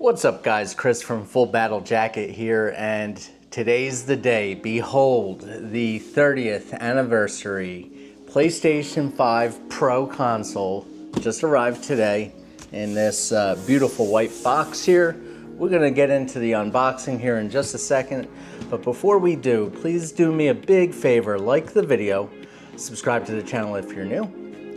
What's up guys, Chris from Full Battle Jacket here, and today's the day. Behold, the 30th anniversary PlayStation 5 Pro console just arrived today in this beautiful white box here. We're gonna get into the unboxing here in just a second, but before we do, please do me a big favor, like the video, subscribe to the channel if you're new,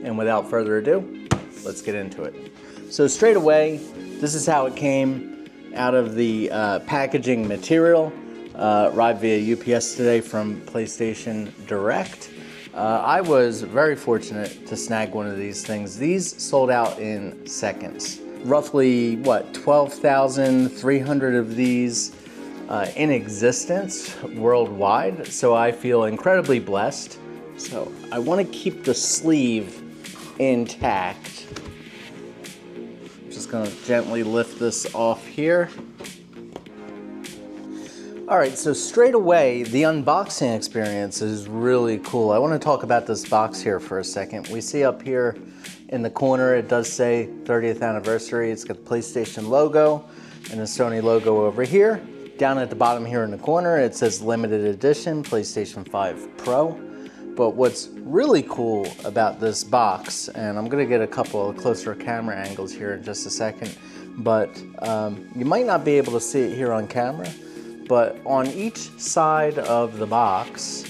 and without further ado, let's get into it. So straight away, this is how it came out of the packaging material. Arrived via UPS today from PlayStation Direct. I was very fortunate to snag one of these things. These sold out in seconds. Roughly, what, 12,300 of these in existence worldwide. So I feel incredibly blessed. So I want to keep the sleeve intact. Just gonna gently lift this off here. All right, so straight away, the unboxing experience is really cool. I wanna talk about this box here for a second. We see up here in the corner, it does say 30th anniversary. It's got the PlayStation logo and the Sony logo over here. Down at the bottom here in the corner, it says limited edition PlayStation 5 Pro. But what's really cool about this box, and I'm gonna get a couple of closer camera angles here in just a second, but you might not be able to see it here on camera, but on each side of the box,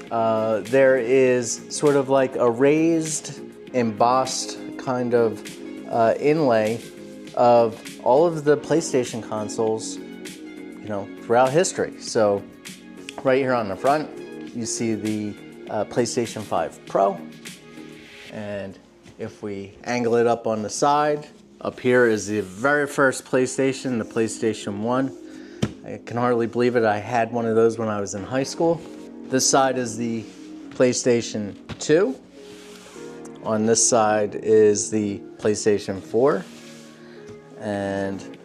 there is sort of like a raised, embossed kind of inlay of all of the PlayStation consoles, you know, throughout history. So right here on the front, you see the PlayStation 5 Pro, and if we angle it up on the side, up here is the very first PlayStation, the PlayStation 1. I can hardly believe it, I had one of those when I was in high school. This side is the PlayStation 2. On this side is the PlayStation 4. And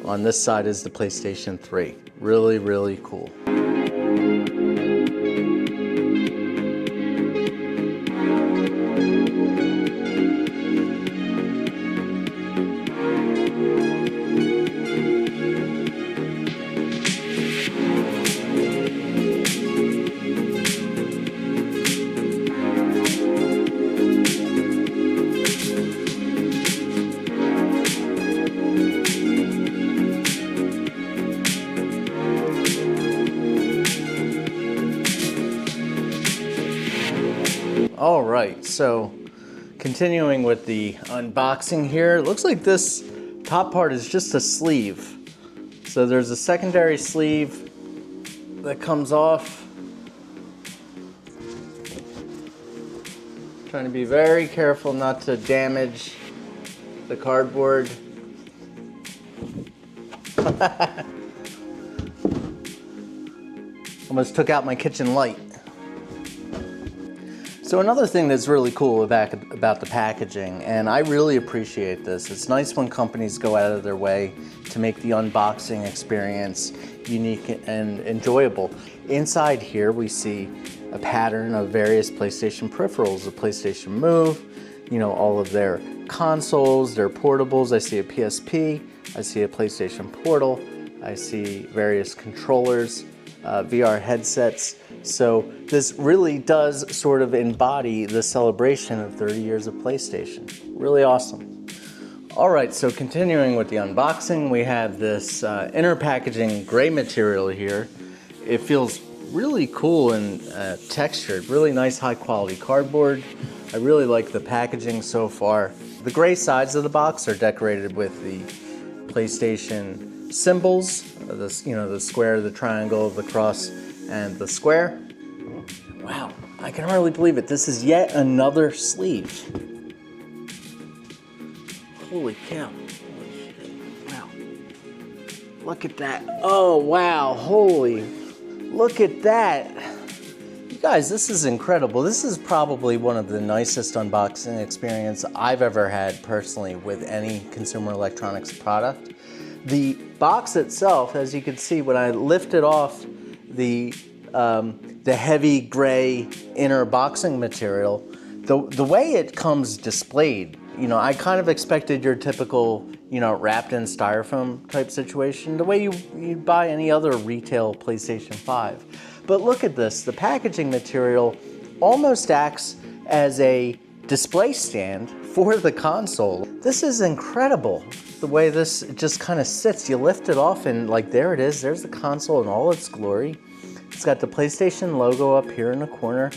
on this side is the PlayStation 3. Really, really cool. All right, so continuing with the unboxing here, it looks like this top part is just a sleeve. So there's a secondary sleeve that comes off. Trying to be very careful not to damage the cardboard. Almost took out my kitchen light. So another thing that's really cool about the packaging, and I really appreciate this, it's nice when companies go out of their way to make the unboxing experience unique and enjoyable. Inside here we see a pattern of various PlayStation peripherals, the PlayStation Move, you know, all of their consoles, their portables. I see a PSP, I see a PlayStation Portal, I see various controllers, VR headsets. So this really does sort of embody the celebration of 30 years of PlayStation. Really awesome. All right, so continuing with the unboxing, we have this inner packaging gray material here. It feels really cool and textured, really nice high quality cardboard. I really like the packaging so far. The gray sides of the box are decorated with the PlayStation symbols, the square, the triangle, the cross, and the square. Wow, I can hardly believe it. This is yet another sleeve. Holy cow. Wow. Look at that. Oh, wow. Holy. Look at that. You guys, this is incredible. This is probably one of the nicest unboxing experience I've ever had personally with any consumer electronics product. The box itself, as you can see, when I lifted off the heavy gray inner boxing material, the way it comes displayed, you know, I kind of expected your typical, you know, wrapped in styrofoam type situation, the way you'd buy any other retail PlayStation 5. But look at this, the packaging material almost acts as a display stand for the console. This is incredible, the way this just kind of sits. You lift it off and like, there it is, there's the console in all its glory. It's got the PlayStation logo up here in the corner.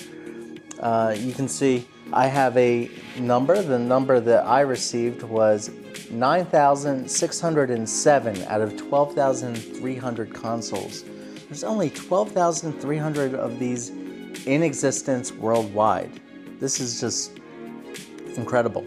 You can see I have a number. The number that I received was 9,607 out of 12,300 consoles. There's only 12,300 of these in existence worldwide. This is just incredible.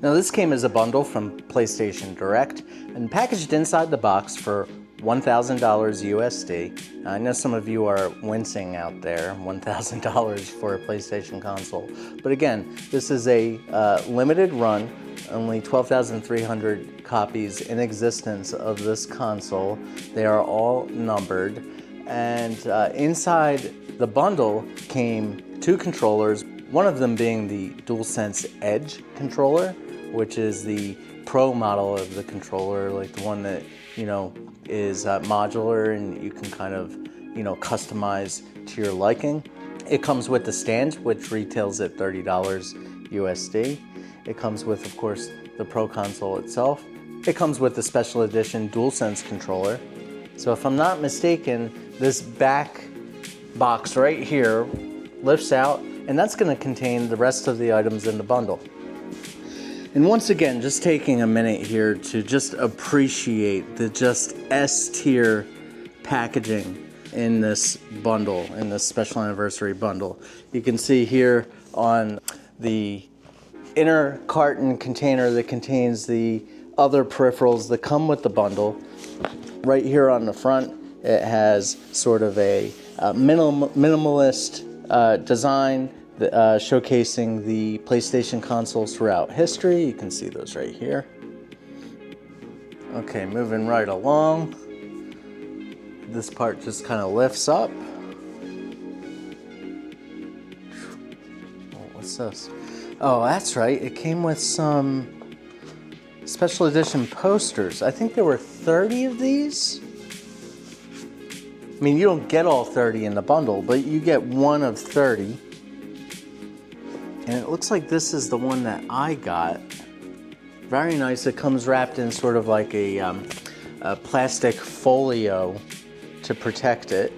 Now this came as a bundle from PlayStation Direct and packaged inside the box for $1,000 USD. I know some of you are wincing out there, $1,000 for a PlayStation console. But again, this is a limited run, only 12,300 copies in existence of this console. They are all numbered. And inside the bundle came 2 controllers, one of them being the DualSense Edge controller, which is the pro model of the controller, like the one that, you know, is modular and you can kind of, you know, customize to your liking. It comes with the stand, which retails at $30 USD. It comes with, of course, the Pro console itself. It comes with the special edition DualSense controller. So if I'm not mistaken, this back box right here lifts out, and that's going to contain the rest of the items in the bundle. And once again, just taking a minute here to just appreciate the just S-tier packaging in this bundle, in this special anniversary bundle. You can see here on the inner carton container that contains the other peripherals that come with the bundle. Right here on the front, it has sort of a minimalist design showcasing the PlayStation consoles throughout history. You can see those right here. Okay, moving right along. This part just kind of lifts up. Oh, what's this? Oh, that's right. It came with some special edition posters. I think there were 30 of these. I mean, you don't get all 30 in the bundle, but you get one of 30. And it looks like this is the one that I got. Very nice. It comes wrapped in sort of like a plastic folio to protect it.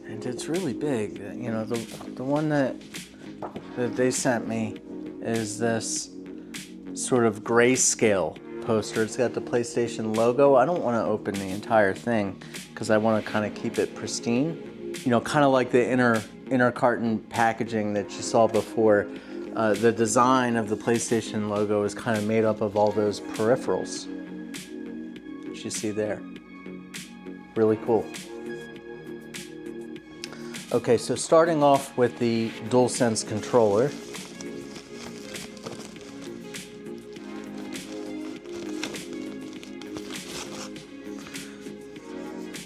And it's really big. You know, the one that they sent me is this sort of grayscale poster. It's got the PlayStation logo. I don't want to open the entire thing because I want to kind of keep it pristine. You know, kind of like the inner carton packaging that you saw before. The design of the PlayStation logo is kind of made up of all those peripherals that you see there. Really cool. Okay, so starting off with the DualSense controller.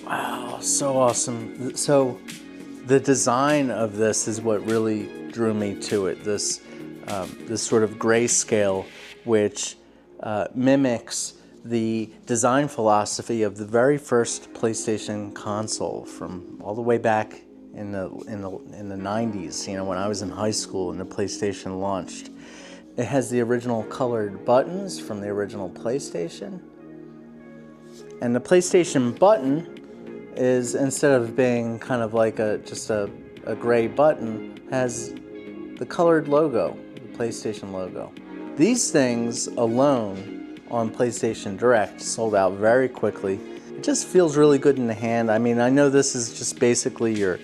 Wow, so awesome. So the design of this is what really drew me to it. This sort of grayscale, which mimics the design philosophy of the very first PlayStation console from all the way back in the 90s, you know, when I was in high school and the PlayStation launched. It has the original colored buttons from the original PlayStation. And the PlayStation button is, instead of being kind of like just a gray button, has the colored logo, the PlayStation logo. These things alone on PlayStation Direct sold out very quickly. It just feels really good in the hand. I mean, I know this is just basically your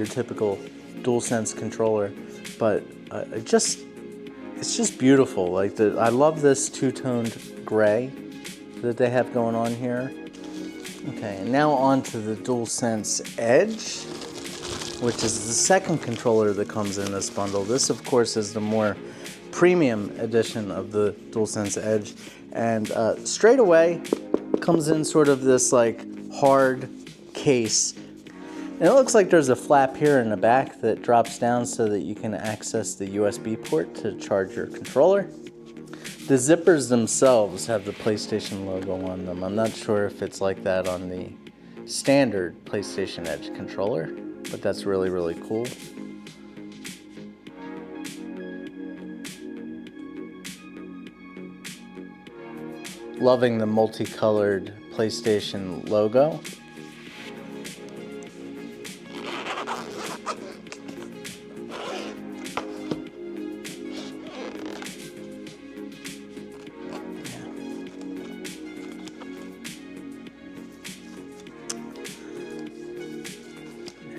typical DualSense controller, but it's just beautiful. Like I love this two-toned gray that they have going on here. Okay, and now on to the DualSense Edge, which is the second controller that comes in this bundle. This, of course, is the more premium edition of the DualSense Edge, and straight away comes in sort of this like hard case. And it looks like there's a flap here in the back that drops down so that you can access the USB port to charge your controller. The zippers themselves have the PlayStation logo on them. I'm not sure if it's like that on the standard PlayStation Edge controller, but that's really, really cool. Loving the multicolored PlayStation logo.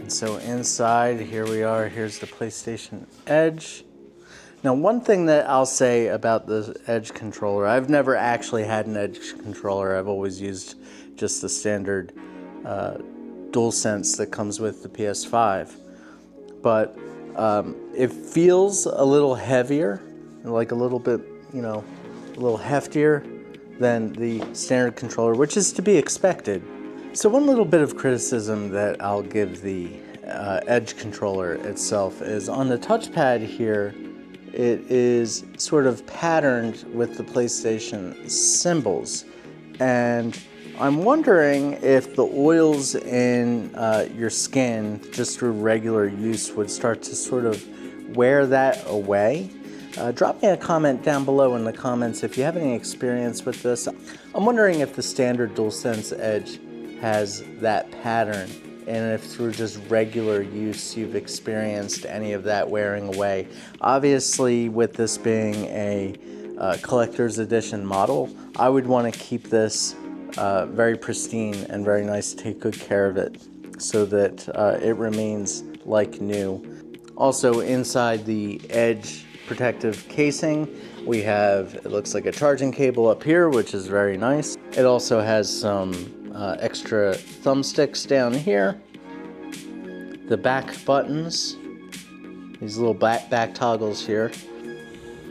So inside, here we are, here's the PlayStation Edge. Now, one thing that I'll say about the Edge controller, I've never actually had an Edge controller. I've always used just the standard DualSense that comes with the PS5. But it feels a little heavier, like a little bit, you know, a little heftier than the standard controller, which is to be expected. So one little bit of criticism that I'll give the Edge controller itself is on the touchpad here, it is sort of patterned with the PlayStation symbols. And I'm wondering if the oils in your skin, just through regular use, would start to sort of wear that away. Drop me a comment down below in the comments if you have any experience with this. I'm wondering if the standard DualSense Edge has that pattern, and if through just regular use you've experienced any of that wearing away. Obviously, with this being a collector's edition model, I would want to keep this very pristine and very nice, take good care of it so that it remains like new. Also, inside the Edge protective casing, we have, it looks like a charging cable up here, which is very nice. It also has some extra thumbsticks down here. The back buttons, these little back toggles here.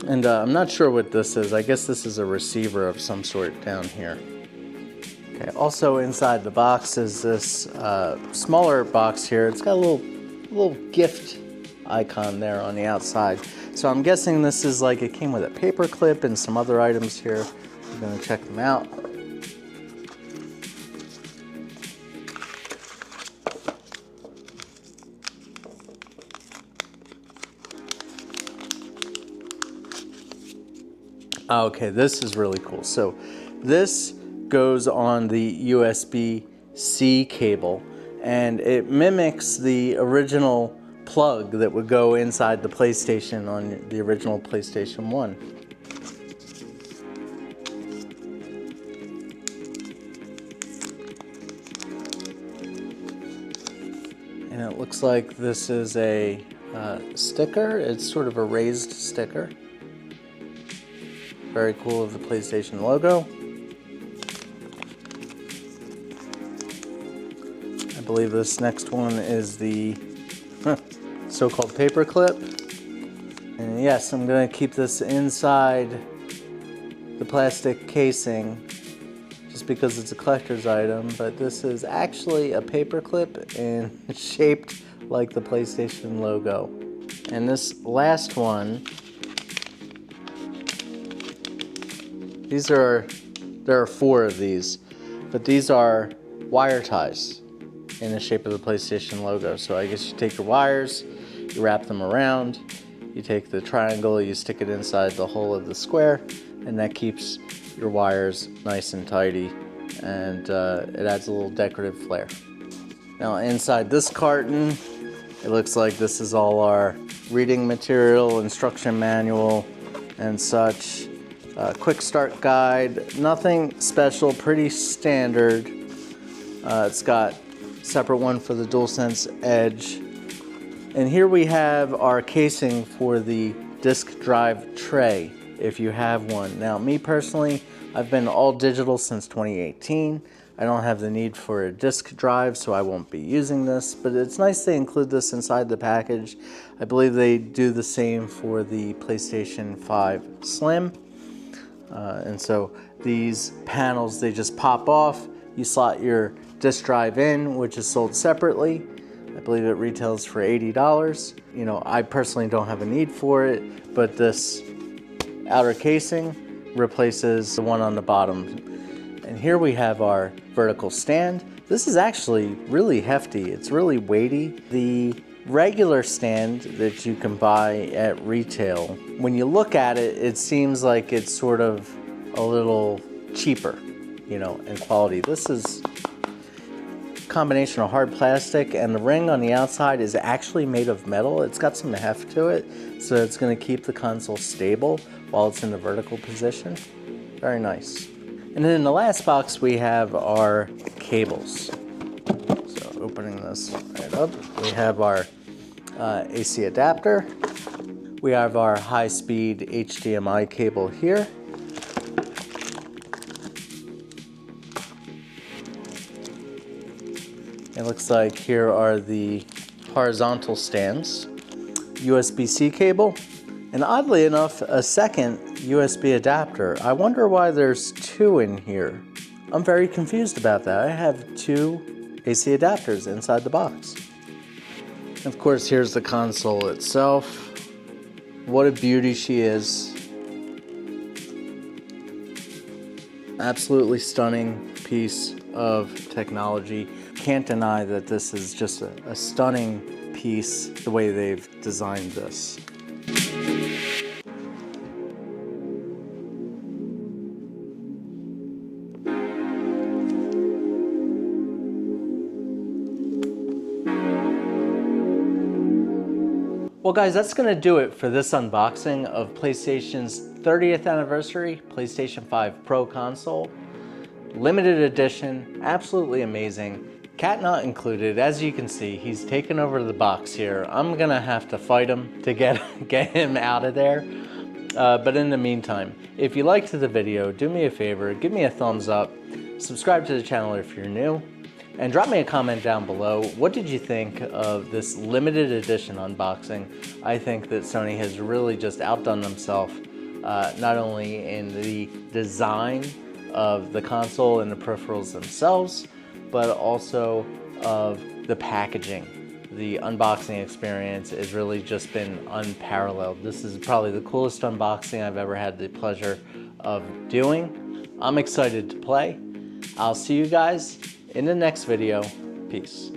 And I'm not sure what this is. I guess this is a receiver of some sort down here. Okay, also inside the box is this smaller box here. It's got a little gift icon there on the outside. So I'm guessing this is like, it came with a paper clip and some other items here. I'm gonna check them out. Okay, this is really cool. So this goes on the USB-C cable, and it mimics the original plug that would go inside the PlayStation on the original PlayStation 1. And it looks like this is a sticker. It's sort of a raised sticker. Very cool of the PlayStation logo. I believe this next one is the so-called paper clip. And yes, I'm going to keep this inside the plastic casing just because it's a collector's item, but this is actually a paper clip and shaped like the PlayStation logo. And this last one, there are 4 of these, but these are wire ties in the shape of the PlayStation logo. So I guess you take your wires, you wrap them around, you take the triangle, you stick it inside the hole of the square, and that keeps your wires nice and tidy, and it adds a little decorative flair. Now inside this carton, it looks like this is all our reading material, instruction manual, and such. Quick start guide, nothing special, pretty standard. It's got a separate one for the DualSense Edge. And here we have our casing for the disk drive tray, if you have one. Now, me personally, I've been all digital since 2018. I don't have the need for a disk drive, so I won't be using this, but it's nice they include this inside the package. I believe they do the same for the PlayStation 5 Slim. And so these panels, they just pop off. You slot your disk drive in, which is sold separately. I believe it retails for $80. You know, I personally don't have a need for it, but this outer casing replaces the one on the bottom. And here we have our vertical stand. This is actually really hefty. It's really weighty. The regular stand that you can buy at retail, when you look at it, it seems like it's sort of a little cheaper, you know, in quality. This is a combination of hard plastic, and the ring on the outside is actually made of metal. It's got some heft to it, so it's going to keep the console stable while it's in the vertical position. Very nice. And then in the last box, we have our cables. So opening this right up, we have our AC adapter. We have our high-speed HDMI cable here. It looks like here are the horizontal stands, USB-C cable, and oddly enough, a second USB adapter. I wonder why there's two in here. I'm very confused about that. I have two AC adapters inside the box. Of course, here's the console itself. What a beauty she is. Absolutely stunning piece of technology. Can't deny that this is just a stunning piece, the way they've designed this. Well guys, that's gonna do it for this unboxing of PlayStation's 30th anniversary PlayStation 5 Pro console. Limited edition, absolutely amazing. Cat not included. As you can see, he's taken over the box here. I'm gonna have to fight him to get him out of there. But in the meantime, if you liked the video, do me a favor, give me a thumbs up, subscribe to the channel if you're new, and drop me a comment down below. What did you think of this limited edition unboxing? I think that Sony has really just outdone themselves, not only in the design of the console and the peripherals themselves, but also of the packaging. The unboxing experience has really just been unparalleled. This is probably the coolest unboxing I've ever had the pleasure of doing. I'm excited to play. I'll see you guys in the next video. Peace.